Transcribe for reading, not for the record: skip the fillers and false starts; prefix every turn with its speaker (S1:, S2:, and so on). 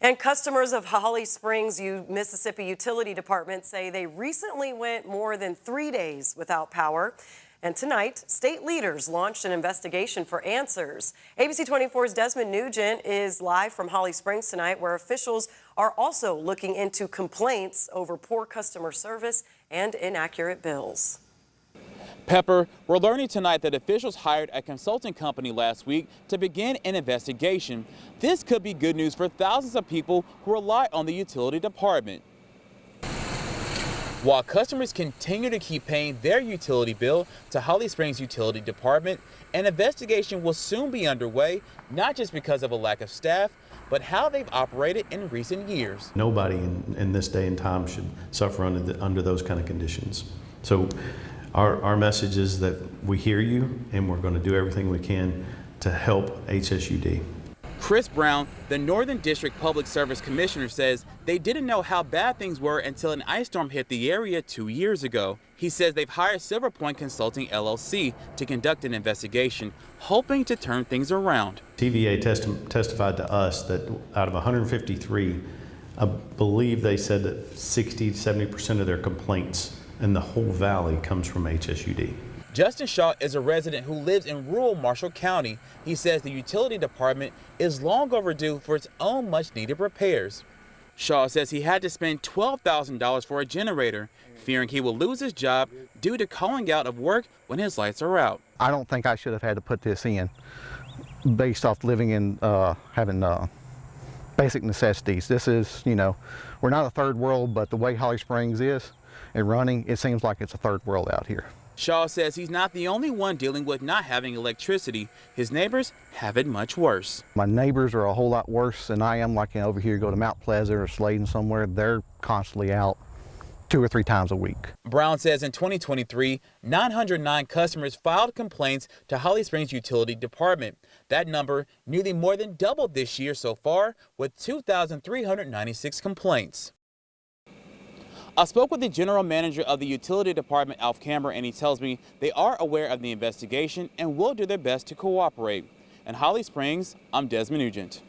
S1: And customers of Holly Springs, Mississippi Utility Department say they recently went more than 3 days without power. And tonight, state leaders launched an investigation for answers. ABC 24's Desmond Nugent is live from Holly Springs tonight, where officials are also looking into complaints over poor customer service and inaccurate bills.
S2: Pepper, we're learning tonight that officials hired a consulting company last week to begin an investigation. This could be good news for thousands of people who rely on the utility department. While customers continue to keep paying their utility bill to Holly Springs Utility Department, an investigation will soon be underway, not just because of a lack of staff, but how they've operated in recent years.
S3: Nobody in this day and time should suffer under those kind of conditions. So our message is that we hear you and we're going to do everything we can to help HSUD.
S2: Chris Brown, the Northern District Public Service Commissioner, says they didn't know how bad things were until an ice storm hit the area 2 years ago. He says they've hired Silver Point Consulting LLC to conduct an investigation, hoping to turn things around. TVA
S3: testified to us that out of 153, I believe they said that 60 to 70% of their complaints in the whole valley comes from HSUD.
S2: Justin Shaw is a resident who lives in rural Marshall County. He says the utility department is long overdue for its own much-needed repairs. Shaw says he had to spend $12,000 for a generator, fearing he will lose his job due to calling out of work when his lights are out.
S4: I don't think I should have had to put this in based off living in having basic necessities. This is, we're not a third world, but the way Holly Springs is and running, it seems like it's a third world out here.
S2: Shaw says he's not the only one dealing with not having electricity. His neighbors have it much worse.
S4: My neighbors are a whole lot worse than I am. Like over here, go to Mount Pleasant or Sladen somewhere, they're constantly out 2 or 3 times a week.
S2: Brown says in 2023, 909 customers filed complaints to Holly Springs Utility Department. That number nearly more than doubled this year so far, with 2,396 complaints. I spoke with the general manager of the utility department, Alf Camber, and he tells me they are aware of the investigation and will do their best to cooperate. In Holly Springs, I'm Desmond Nugent.